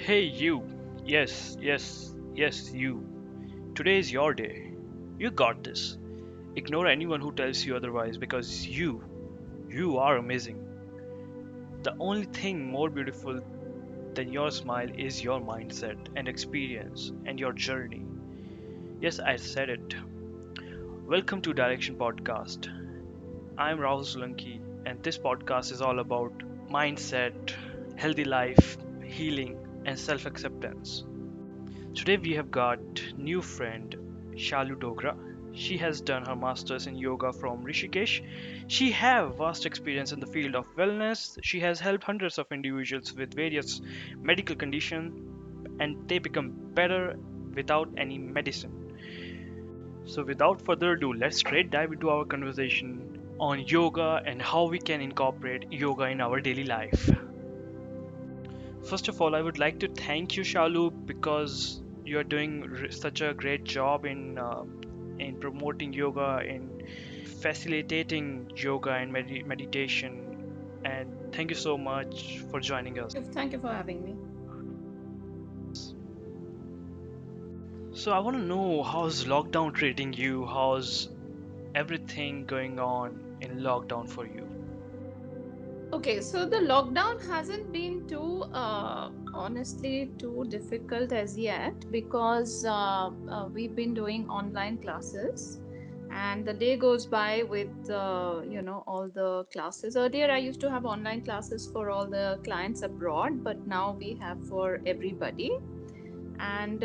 Hey, you. Yes, yes, yes, you. Today is your day. You got this. Ignore anyone who tells you otherwise because you are amazing. The only thing more beautiful than your smile is your mindset and experience and your journey. Yes, I said it. Welcome to Direction Podcast. I'm Rahul Solanki, and this podcast is all about mindset, healthy life, healing, and self acceptance. Today we have got new friend Shalu Dogra. She has done her masters in yoga from Rishikesh. She have vast experience in the field of wellness. She has helped hundreds of individuals with various medical conditions and they become better without any medicine. So without further ado, let's straight dive into our conversation on yoga and how we can incorporate yoga in our daily life. First of all, I would like to thank you, Shalu, because you are doing such a great job in promoting yoga, in facilitating yoga and meditation. And thank you so much for joining us. Thank you for having me. So I want to know how's lockdown treating you? How's everything going on in lockdown for you? Okay, so the lockdown hasn't been too, honestly, too difficult as yet because we've been doing online classes, and the day goes by with all the classes. Earlier, I used to have online classes for all the clients abroad, but now we have for everybody, and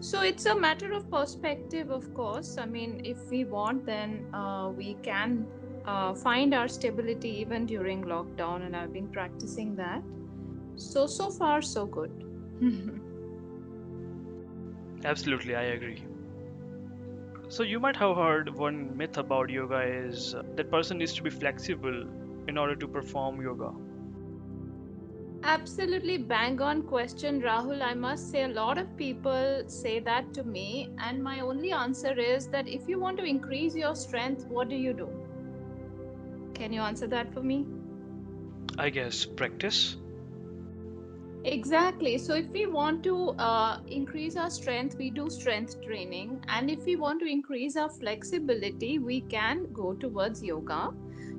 so it's a matter of perspective, of course. I mean, if we want, then we can find our stability even during lockdown, and I've been practicing that. So far, so good. Absolutely, I agree. So you might have heard one myth about yoga is that person needs to be flexible in order to perform yoga. Absolutely bang on question, Rahul. I must say, a lot of people say that to me, and my only answer is that if you want to increase your strength, what do you do? Can you answer that for me? I guess practice. Exactly. So, if we want to increase our strength, we do strength training. And if we want to increase our flexibility, we can go towards yoga.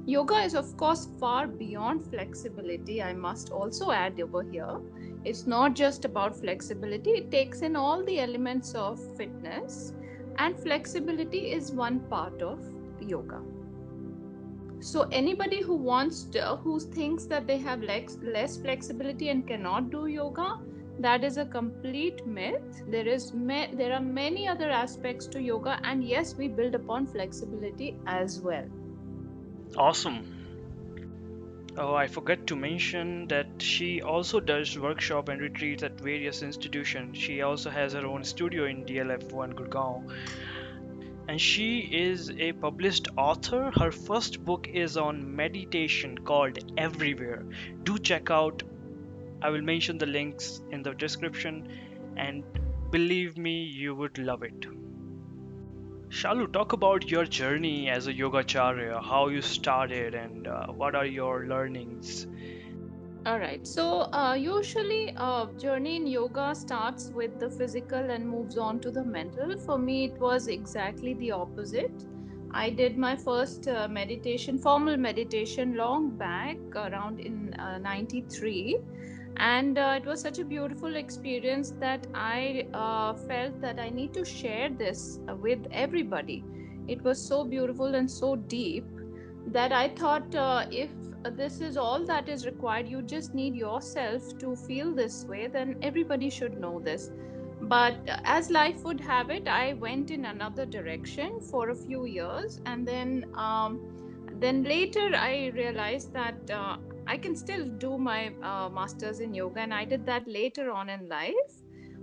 Yoga is, of course, far beyond flexibility. I must also add over here. It's not just about flexibility, it takes in all the elements of fitness, and flexibility is one part of yoga. So anybody who thinks that they have less flexibility and cannot do yoga, that is a complete myth. There are many other aspects to yoga, and yes, we build upon flexibility as well. Awesome. Oh, I forgot to mention that she also does workshop and retreats at various institutions. She also has her own studio in DLF1 Gurgaon. And she is a published author. Her first book is on meditation called Everywhere. Do check out. I will mention the links in the description and believe me, you would love it. Shalu, talk about your journey as a yogacharya, how you started, and what are your learnings. All right. So usually, journey in yoga starts with the physical and moves on to the mental. For me, it was exactly the opposite. I did my first formal meditation, long back around in '93, and it was such a beautiful experience that I felt that I need to share this with everybody. It was so beautiful and so deep that I thought, if this is all that is required, you just need yourself to feel this way, then everybody should know this. But as life would have it, I went in another direction for a few years, and then later I realized that I can still do my masters in yoga, and I did that later on in life.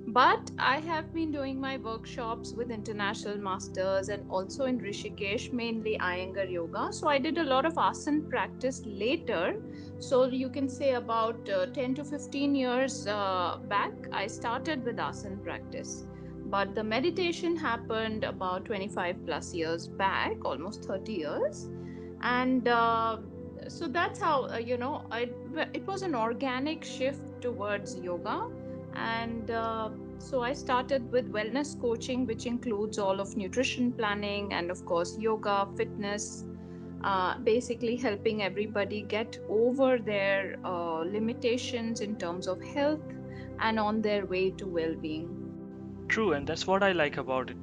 But I have been doing my workshops with international masters and also in Rishikesh, mainly Iyengar yoga. So I did a lot of asana practice later. So you can say about 10 to 15 years back, I started with asana practice. But the meditation happened about 25 plus years back, almost 30 years. And so that's how, it was an organic shift towards yoga. And so I started with wellness coaching, which includes all of nutrition planning and, of course, yoga, fitness, basically helping everybody get over their limitations in terms of health and on their way to well being. True, and that's what I like about it.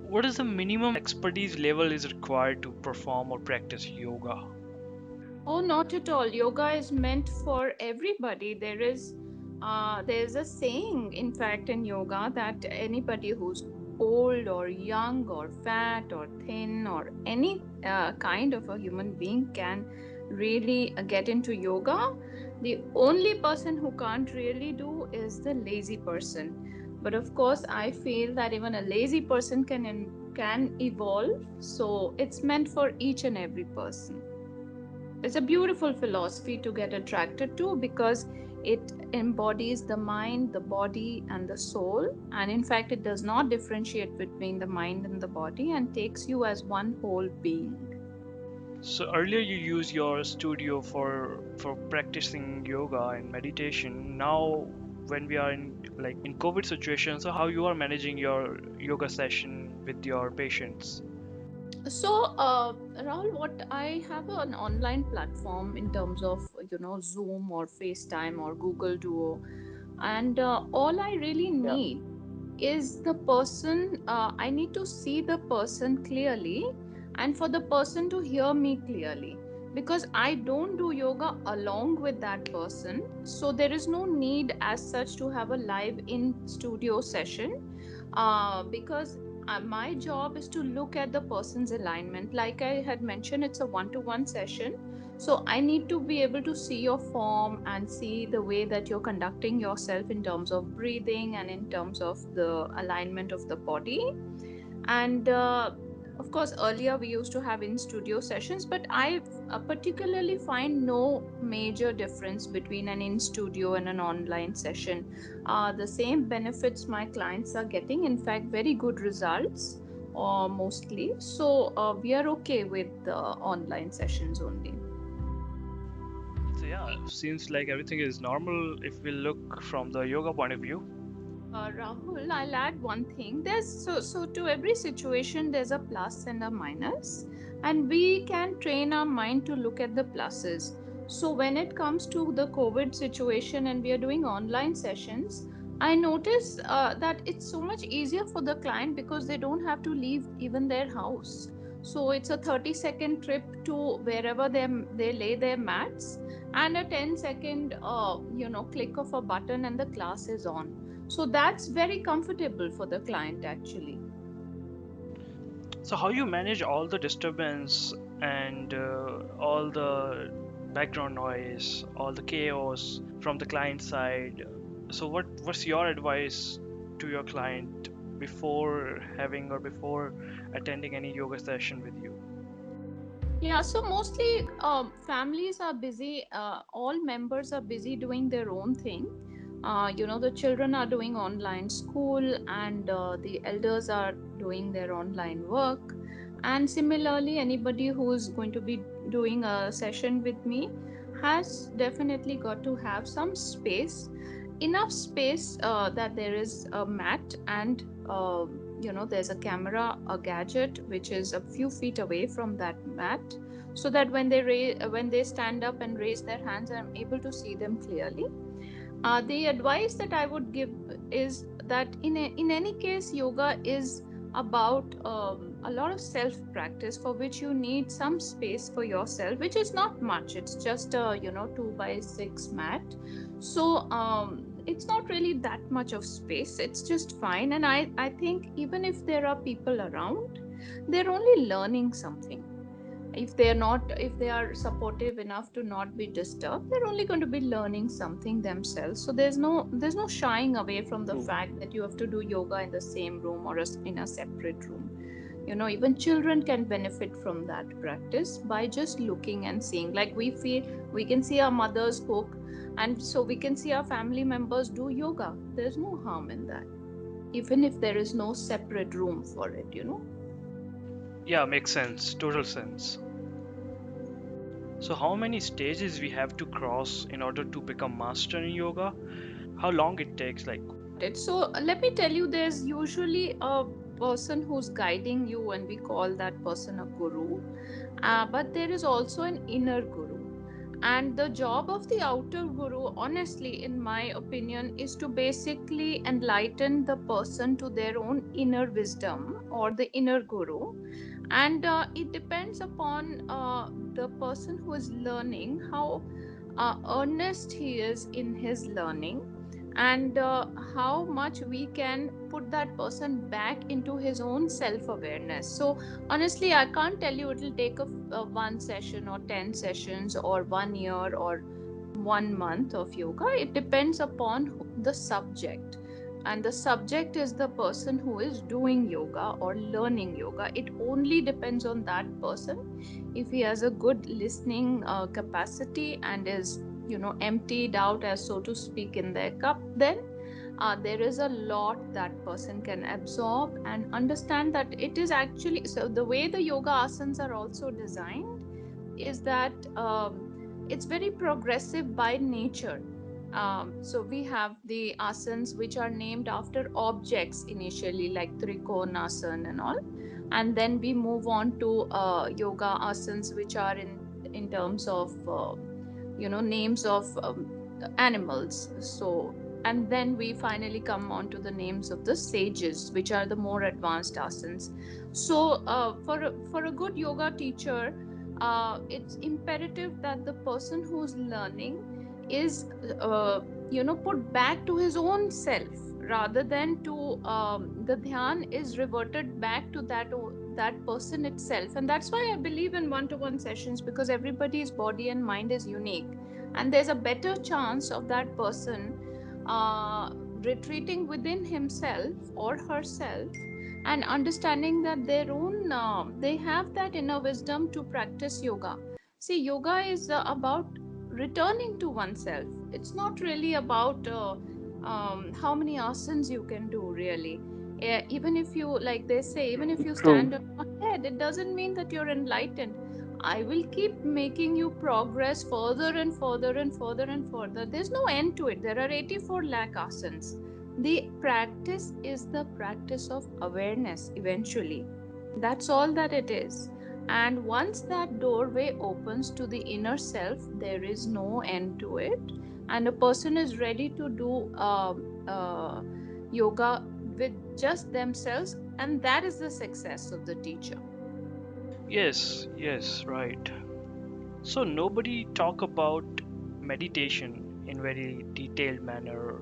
What is the minimum expertise level is required to perform or practice yoga? Oh, not at all. Yoga is meant for everybody. There's a saying, in fact, in yoga that anybody who's old or young or fat or thin or any kind of a human being can really get into yoga. The only person who can't really do is the lazy person. But of course, I feel that even a lazy person can evolve. So it's meant for each and every person. It's a beautiful philosophy to get attracted to because it embodies the mind, the body, and the soul. And in fact, it does not differentiate between the mind and the body and takes you as one whole being. So earlier you used your studio for practicing yoga and meditation. Now when we are in in COVID situation, so how you are managing your yoga session with your patients? So, Rahul, what I have an online platform in terms of Zoom or FaceTime or Google Duo, and all I really Yeah. need is the person. I need to see the person clearly, and for the person to hear me clearly. Because I don't do yoga along with that person, so there is no need as such to have a live in studio session because my job is to look at the person's alignment. Like I had mentioned, it's a one-to-one session, so I need to be able to see your form and see the way that you're conducting yourself in terms of breathing and in terms of the alignment of the body. And of course, earlier we used to have in studio sessions, but I particularly find no major difference between an in studio and an online session. The same benefits my clients are getting, in fact, very good results. Mostly, so we are okay with the online sessions only. So yeah, seems like everything is normal if we look from the yoga point of view. Rahul, I'll add one thing. So to every situation there's a plus and a minus, and we can train our mind to look at the pluses. So when it comes to the COVID situation and we are doing online sessions, I notice that it's so much easier for the client because they don't have to leave even their house. So it's a 30-second trip to wherever they lay their mats, and a 10-second click of a button and the class is on. So that's very comfortable for the client actually. So how you manage all the disturbance and all the background noise, all the chaos from the client side? So what's your advice to your client before having or before attending any yoga session with you? Yeah, so mostly families are busy, all members are busy doing their own thing. The children are doing online school, and the elders are doing their online work. And similarly, anybody who's going to be doing a session with me has definitely got to have some space, enough space that there is a mat and there's a camera, a gadget which is a few feet away from that mat, so that when they stand up and raise their hands, I'm able to see them clearly. The advice that I would give is that in any case, yoga is about a lot of self practice for which you need some space for yourself, which is not much. It's just a 2 by 6 mat. So it's not really that much of space. It's just fine. And I think even if there are people around, they're only learning something. If they are supportive enough to not be disturbed, they're only going to be learning something themselves. So there's no shying away from the True. fact that you have to do yoga in the same room or in a separate room. Even children can benefit from that practice by just looking and seeing. Like we can see our mothers cook, and so we can see our family members do yoga. There's no harm in that, even if there is no separate room for it. Yeah, makes sense. Total sense. So how many stages we have to cross in order to become master in yoga? How long it takes, like? It. So let me tell you, there's usually a person who's guiding you, and we call that person a guru. But there is also an inner guru. And the job of the outer guru, honestly, in my opinion, is to basically enlighten the person to their own inner wisdom, or the inner guru. And it depends upon the person who is learning, how earnest he is in his learning, and how much we can put that person back into his own self awareness. So honestly, I can't tell you it'll take a one session or 10 sessions or 1 year or 1 month of yoga. It depends upon the subject, and the subject is the person who is doing yoga or learning yoga. It only depends on that person. If he has a good listening capacity and is, emptied out, as so to speak, in their cup, then there is a lot that person can absorb and understand, that it is actually, so the way the yoga asanas are also designed is that it's very progressive by nature. So we have the asanas which are named after objects initially, like trikonasana and all, and then we move on to yoga asanas which are in terms of names of animals. So, and then we finally come on to the names of the sages, which are the more advanced asanas. So for a good yoga teacher, it's imperative that the person who's learning is put back to his own self, rather than to the dhyan is reverted back to that person itself. And that's why I believe in one-to-one sessions, because everybody's body and mind is unique, and there's a better chance of that person uh, retreating within himself or herself, and understanding that their own they have that inner wisdom to practice yoga. See, yoga is about returning to oneself. It's not really about how many asanas you can do, really. Even if you, like they say, even if you True. stand on your head, it doesn't mean that you're enlightened. I will keep making you progress further and further and further and further. There's no end to it. There are 84 lakh asanas. The practice is the practice of awareness eventually. That's all that it is. And once that doorway opens to the inner self, there is no end to it. And a person is ready to do yoga with just themselves, and that is the success of the teacher. Yes, yes, right. So nobody talk about meditation in very detailed manner,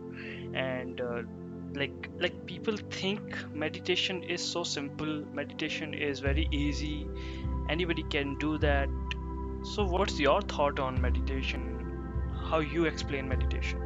and like people think meditation is so simple. Meditation is very easy. Anybody can do that. So what's your thought on meditation? How you explain meditation?